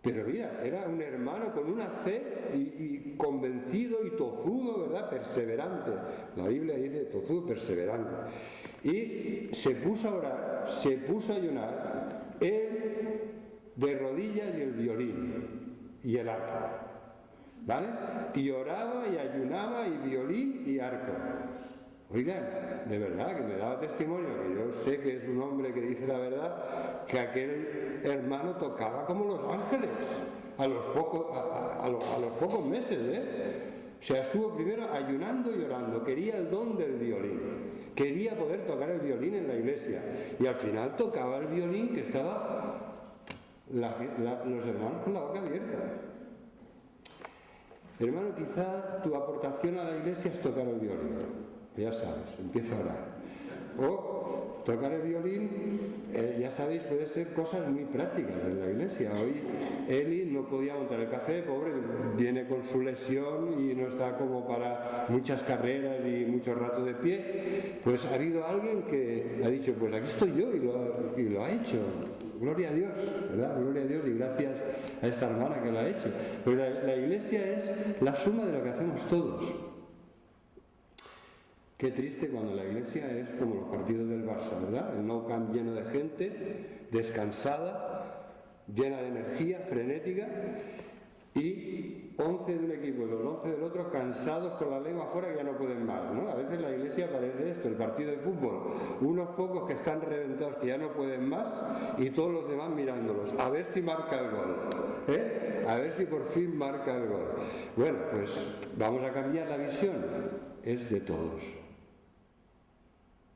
Pero mira, era un hermano con una fe y convencido y tozudo, ¿verdad? Perseverante. La Biblia dice tozudo, perseverante. Y se puso a orar, se puso a ayunar, él de rodillas y el violín y el arco, ¿vale? Y oraba y ayunaba y violín y arco. Oigan, de verdad que me daba testimonio, que yo sé que es un hombre que dice la verdad, que aquel hermano tocaba como los ángeles a los pocos meses, O sea, estuvo primero ayunando y orando, quería el don del violín, quería poder tocar el violín en la iglesia, y al final tocaba el violín que estaba los hermanos con la boca abierta. Hermano, quizá tu aportación a la iglesia es tocar el violín. Ya sabes, empieza a orar. O tocar el violín, ya sabéis, puede ser cosas muy prácticas en la iglesia. Hoy Eli no podía montar el café, pobre, viene con su lesión y no está como para muchas carreras y mucho rato de pie. Pues ha habido alguien que ha dicho, pues aquí estoy yo, y lo ha hecho. Gloria a Dios, ¿verdad? Gloria a Dios y gracias a esta hermana que lo ha hecho. Pues la iglesia es la suma de lo que hacemos todos. Qué triste cuando la iglesia es como los partidos del Barça, ¿verdad? El Nou Camp lleno de gente, descansada, llena de energía, frenética, y 11 de un equipo y los 11 del otro cansados con la lengua afuera que ya no pueden más, ¿no? A veces la iglesia parece esto, el partido de fútbol, unos pocos que están reventados que ya no pueden más y todos los demás mirándolos, a ver si marca el gol, a ver si por fin marca el gol. Bueno, pues vamos a cambiar la visión, es de todos.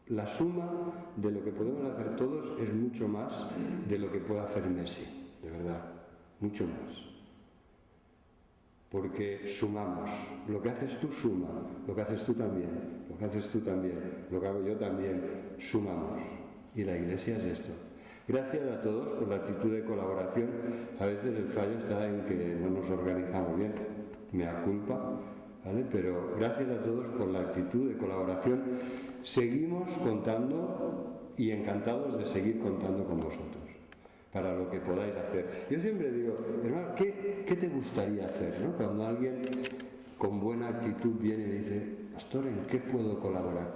La suma de lo que podemos hacer todos es mucho más de lo que puede hacer Messi, de verdad, mucho más. porque sumamos. Lo que haces tú suma, lo que haces tú también, lo que haces tú también, lo que hago yo también, sumamos. Y la Iglesia es esto. Gracias a todos por la actitud de colaboración. A veces el fallo está en que no nos organizamos bien, mea culpa, ¿vale? Pero gracias a todos por la actitud de colaboración. Seguimos contando y encantados de seguir contando con vosotros para lo que podáis hacer. Yo siempre digo, hermano, ¿qué te gustaría hacer, ¿no? Cuando alguien con buena actitud viene y me dice, pastor, ¿en qué puedo colaborar?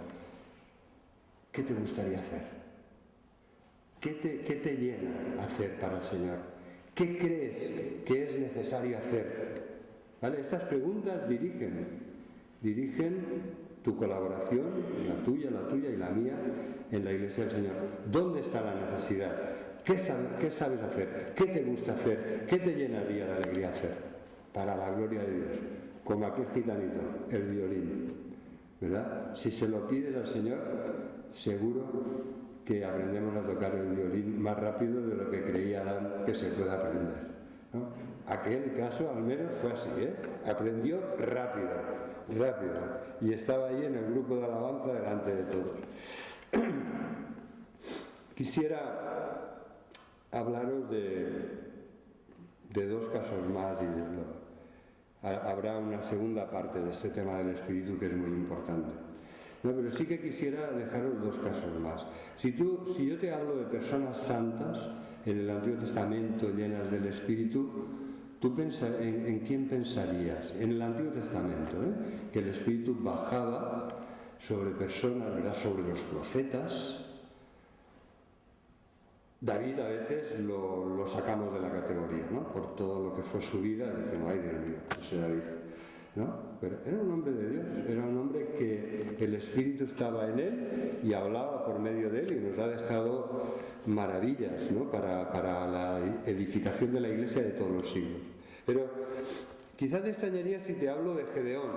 ¿Qué te gustaría hacer? ¿Qué te llena hacer para el Señor? ¿Qué crees que es necesario hacer? ¿Vale? Estas preguntas dirigen tu colaboración, la tuya y la mía, en la Iglesia del Señor. ¿Dónde está la necesidad? ¿Qué sabes hacer? ¿Qué te gusta hacer? ¿Qué te llenaría de alegría hacer? Para la gloria de Dios. Como aquel gitanito, el violín. ¿Verdad? Si se lo pides al Señor, seguro que aprendemos a tocar el violín más rápido de lo que creía Adán que se puede aprender, ¿no? Aquel caso al menos fue así, ¿eh? Aprendió rápido, y estaba ahí en el grupo de alabanza delante de todos. Quisiera hablaros de dos casos más y habrá una segunda parte de este tema del Espíritu que es muy importante. No, pero sí que quisiera dejaros dos casos más. Si yo te hablo de personas santas en el Antiguo Testamento llenas del Espíritu, ¿tú en quién pensarías? En el Antiguo Testamento, que el Espíritu bajaba sobre personas, ¿verdad? Sobre los profetas. David a veces lo sacamos de la categoría, ¿no? Por todo lo que fue su vida, decimos, ay Dios mío, ese David, ¿no? Pero era un hombre de Dios, era un hombre que el Espíritu estaba en él y hablaba por medio de él y nos ha dejado maravillas, ¿no? para la edificación de la Iglesia de todos los siglos. Pero quizás te extrañaría si te hablo de Gedeón,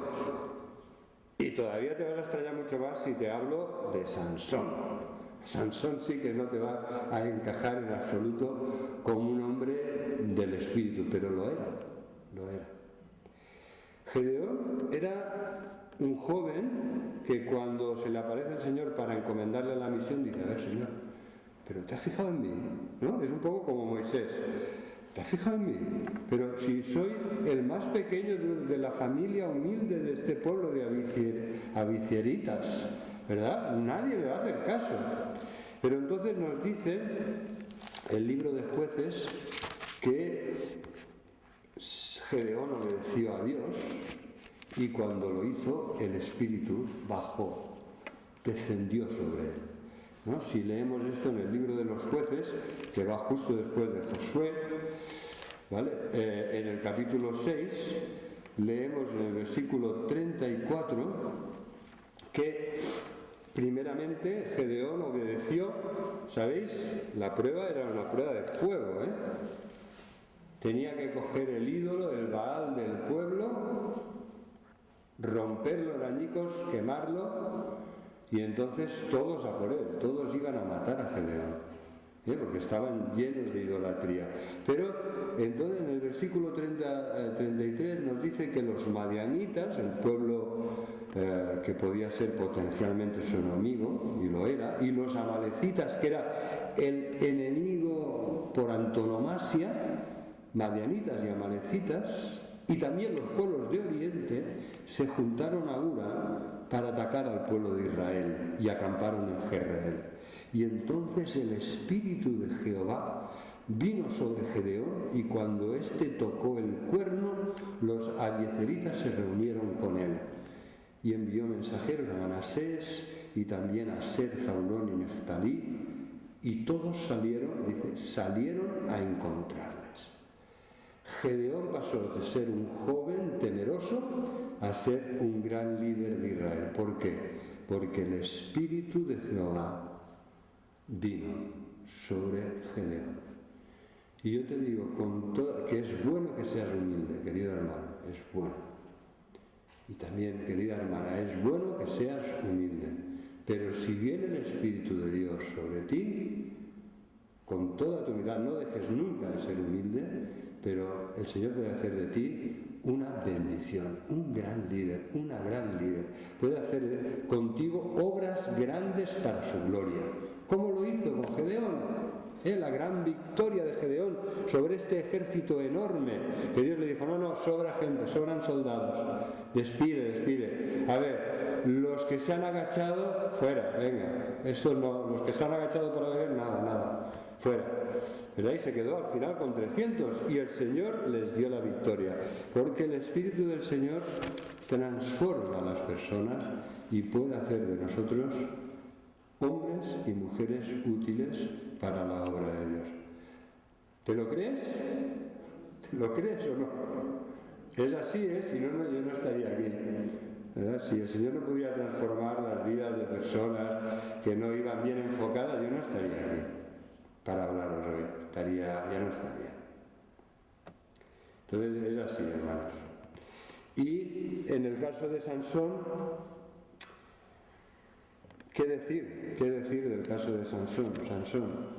y todavía te va a extrañar mucho más si te hablo de Sansón. Sansón sí que no te va a encajar en absoluto como un hombre del Espíritu, pero lo era. Gedeón era un joven que cuando se le aparece el Señor para encomendarle la misión dice, a ver Señor, pero ¿te has fijado en mí? ¿No? Es un poco como Moisés. ¿Te has fijado en mí? Pero si soy el más pequeño de la familia humilde de este pueblo de avicieritas, ¿verdad? Nadie me va a hacer caso. Pero entonces nos dice el libro de Jueces que Gedeón obedeció a Dios y cuando lo hizo el Espíritu bajó, descendió sobre él, ¿no? Si leemos esto en el libro de los Jueces, que va justo después de Josué, ¿vale? En el capítulo 6 leemos en el versículo 34 que primeramente Gedeón obedeció, ¿sabéis? La prueba era una prueba de fuego, Tenía que coger el ídolo, el Baal del pueblo, romperlo en añicos, quemarlo, y entonces todos a por él, todos iban a matar a Gedeón, porque estaban llenos de idolatría. Pero entonces en el versículo 33 nos dice que los madianitas, el pueblo que podía ser potencialmente su enemigo, y lo era, y los amalecitas, que era el enemigo por antonomasia, madianitas y amalecitas, y también los pueblos de Oriente, se juntaron ahora para atacar al pueblo de Israel y acamparon en Jezreel. Y entonces el Espíritu de Jehová vino sobre Gedeón y cuando éste tocó el cuerno, los abiezeritas se reunieron con él. Y envió mensajeros a Manasés y también a Ser, Zabulón y Neftalí, y todos salieron a encontrarles. Gedeón pasó de ser un joven temeroso a ser un gran líder de Israel. ¿Por qué? Porque el Espíritu de Jehová vino sobre Gedeón. Y yo te digo que es bueno que seas humilde, querido hermano, es bueno. Y también, querida hermana, es bueno que seas humilde. Pero si viene el Espíritu de Dios sobre ti, con toda tu humildad, no dejes nunca de ser humilde, pero el Señor puede hacer de ti una bendición, un gran líder, una gran líder. Puede hacer contigo obras grandes para su gloria. ¿Cómo lo hizo con Gedeón? La gran victoria de Gedeón sobre este ejército enorme, que Dios le dijo, no, sobra gente, sobran soldados, despide. A ver, los que se han agachado, fuera, venga, estos no, los que se han agachado para beber, nada, fuera. Pero ahí se quedó al final con 300 y el Señor les dio la victoria, porque el Espíritu del Señor transforma a las personas y puede hacer de nosotros hombres y mujeres útiles para la obra de Dios. ¿Te lo crees? ¿Te lo crees o no? Es así, si no, yo no estaría aquí, ¿verdad? Si el Señor no pudiera transformar las vidas de personas que no iban bien enfocadas, yo no estaría aquí para hablaros hoy, ya no estaría. Entonces es así, hermanos. Y en el caso de Sansón, ¿qué decir del caso de Sansón? Sansón,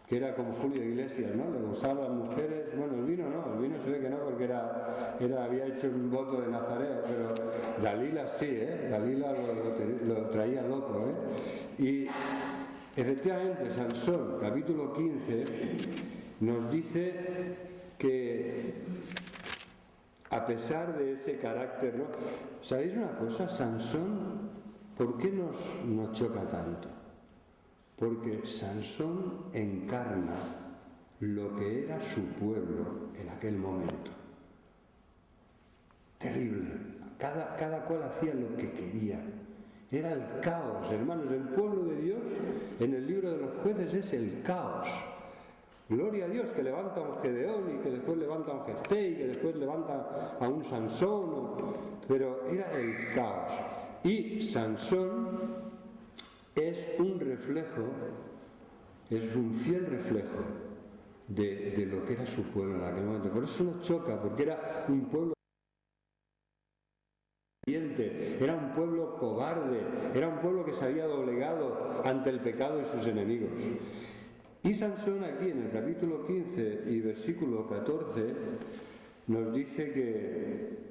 que era como Julio Iglesias, ¿no? Le gustaban las mujeres, bueno, el vino no, el vino se ve que no, porque había hecho un voto de nazareo, pero Dalila sí, Dalila lo traía loco, Y efectivamente, Sansón, capítulo 15, nos dice que a pesar de ese carácter, ¿no? ¿Sabéis una cosa? Sansón, ¿por qué nos choca tanto? Porque Sansón encarna lo que era su pueblo en aquel momento. Terrible. Cada cual hacía lo que quería. Era el caos, hermanos. El pueblo de Dios en el libro de los jueces es el caos. Gloria a Dios que levanta a un Gedeón y que después levanta a un Jefté y que después levanta a un Sansón, pero era el caos. Y Sansón es un reflejo, es un fiel reflejo de lo que era su pueblo en aquel momento. Por eso nos choca, porque era un pueblo era un pueblo cobarde, era un pueblo que se había doblegado ante el pecado de sus enemigos. Y Sansón aquí en el capítulo 15 y versículo 14 nos dice que,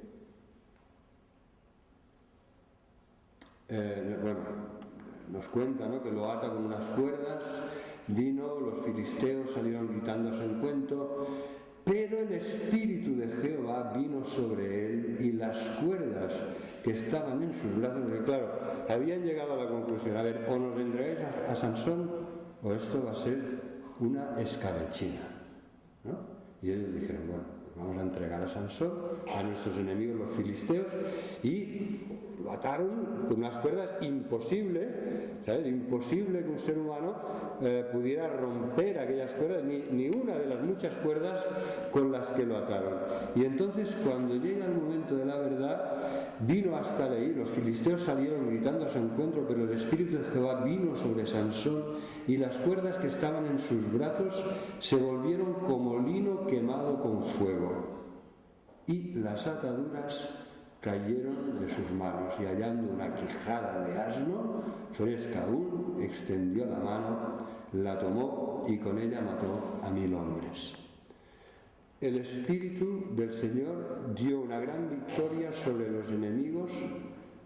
nos cuenta, ¿no?, que lo ata con unas cuerdas, vino, los filisteos salieron gritando a su encuentro, pero el Espíritu de Jehová vino sobre él y las cuerdas que estaban en sus brazos, porque claro, habían llegado a la conclusión, a ver, o nos entregáis a Sansón o esto va a ser una escabechina, ¿no? Y ellos dijeron, bueno, vamos a entregar a Sansón, a nuestros enemigos los filisteos, y lo ataron con unas cuerdas imposible, ¿sabes? Imposible que un ser humano pudiera romper aquellas cuerdas, ni una de las muchas cuerdas con las que lo ataron. Y entonces cuando llega el momento de la verdad, vino hasta ahí, los filisteos salieron gritando a su encuentro, pero el Espíritu de Jehová vino sobre Sansón y las cuerdas que estaban en sus brazos se volvieron como lino quemado con fuego. Y las ataduras cayeron de sus manos, y hallando una quijada de asno, fresca aún, extendió la mano, la tomó y con ella mató a 1000 hombres. El Espíritu del Señor dio una gran victoria sobre los enemigos,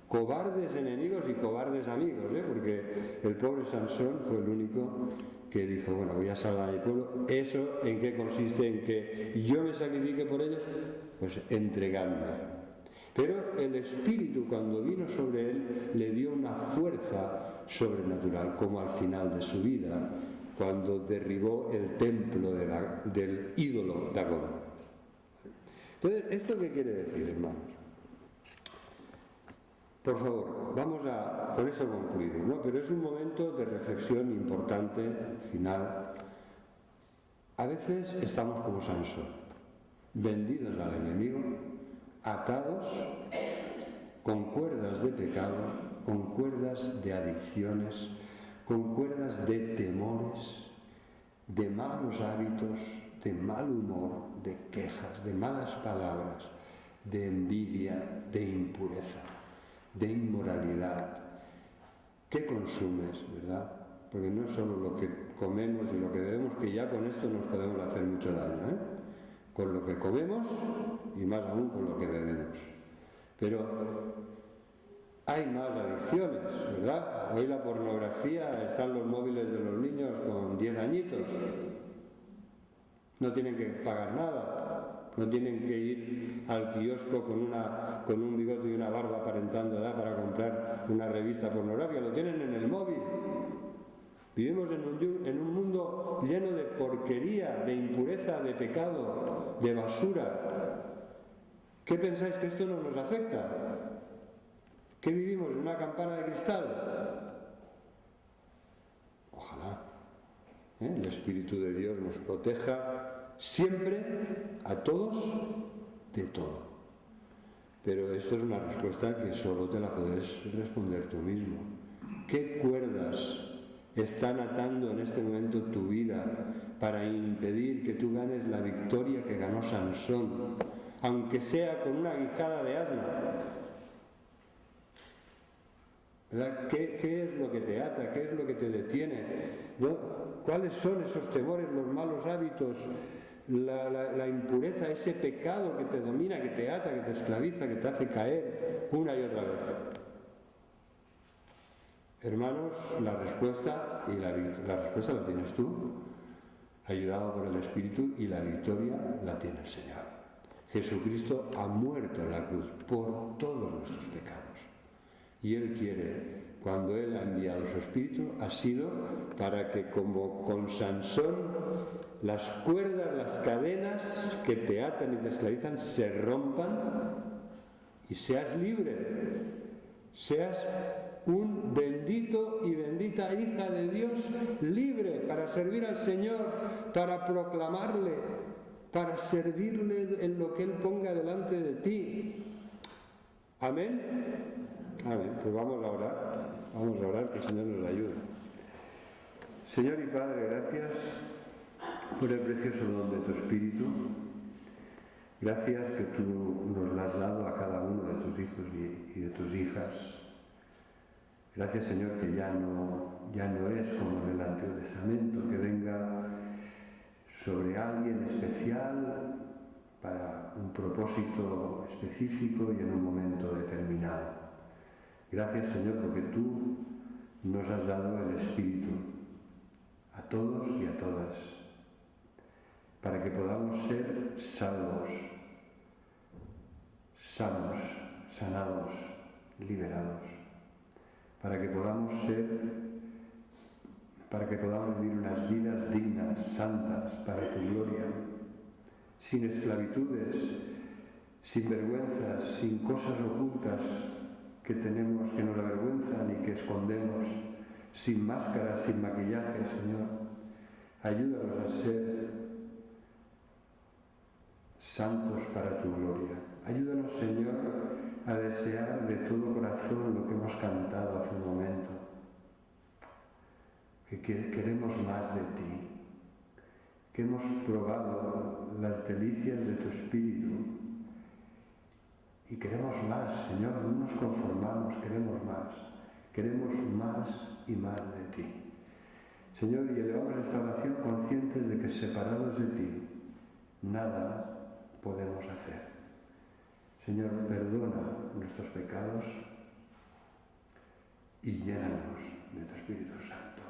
cobardes enemigos y cobardes amigos, porque el pobre Sansón fue el único que dijo, bueno, voy a salvar a mi pueblo. ¿Eso en qué consiste? ¿En que yo me sacrifique por ellos? Pues entregarme. Pero el Espíritu, cuando vino sobre él, le dio una fuerza sobrenatural, como al final de su vida, cuando derribó el templo del ídolo Dagón. Entonces, ¿esto qué quiere decir, hermanos? Por favor, vamos con esto concluimos, ¿no? Pero es un momento de reflexión importante, final. A veces estamos como Sansón, vendidos al enemigo, atados con cuerdas de pecado, con cuerdas de adicciones, con cuerdas de temores, de malos hábitos, de mal humor, de quejas, de malas palabras, de envidia, de impureza, de inmoralidad. ¿Qué consumes, verdad? Porque no es solo lo que comemos y lo que bebemos, que ya con esto nos podemos hacer mucho daño, con lo que comemos y más aún con lo que bebemos. Pero hay más adicciones, ¿verdad? Hoy la pornografía está en los móviles de los niños con 10 añitos. No tienen que pagar nada, no tienen que ir al kiosco con un bigote y una barba aparentando edad para comprar una revista pornográfica, lo tienen en el móvil. Vivimos en un mundo lleno de porquería, de impureza, de pecado, de basura. ¿Qué pensáis que esto no nos afecta? ¿Qué vivimos en una campana de cristal? Ojalá el Espíritu de Dios nos proteja siempre a todos de todo. Pero esto es una respuesta que solo te la puedes responder tú mismo. ¿Qué cuerdas están atando en este momento tu vida para impedir que tú ganes la victoria que ganó Sansón, aunque sea con una guijada de asno? ¿Verdad? ¿Qué es lo que te ata? ¿Qué es lo que te detiene? ¿Cuáles son esos temores, los malos hábitos, la impureza, ese pecado que te domina, que te ata, que te esclaviza, que te hace caer una y otra vez? Hermanos, la respuesta la tienes tú, ayudado por el Espíritu, y la victoria la tiene el Señor. Jesucristo ha muerto en la cruz por todos nuestros pecados. Y Él quiere, cuando Él ha enviado su Espíritu, ha sido para que, como con Sansón, las cuerdas, las cadenas que te atan y te esclavizan se rompan y seas libre, seas un bendito y bendita hija de Dios, libre para servir al Señor, para proclamarle, para servirle en lo que Él ponga delante de ti. Amén. Amén. Pues vamos a orar, que el Señor nos ayude. Señor y Padre, gracias por el precioso don de tu Espíritu. Gracias que tú nos lo has dado a cada uno de tus hijos y de tus hijas. Gracias, Señor, que ya no es como en el Antiguo Testamento, que venga sobre alguien especial para un propósito específico y en un momento determinado. Gracias, Señor, porque tú nos has dado el Espíritu a todos y a todas, para que podamos ser salvos, sanos, sanados, liberados, para que podamos vivir unas vidas dignas, santas, para tu gloria, sin esclavitudes, sin vergüenzas, sin cosas ocultas que tenemos, que nos avergüenzan y que escondemos, sin máscaras, sin maquillaje, Señor. Ayúdanos a ser santos para tu gloria. Ayúdanos, Señor, a desear de todo corazón lo que hemos cantado hace un momento, que queremos más de ti, que hemos probado las delicias de tu Espíritu y queremos más, Señor, no nos conformamos, queremos más y más de ti. Señor, y elevamos esta oración conscientes de que separados de ti nada podemos hacer. Señor, perdona nuestros pecados y llénanos de tu Espíritu Santo.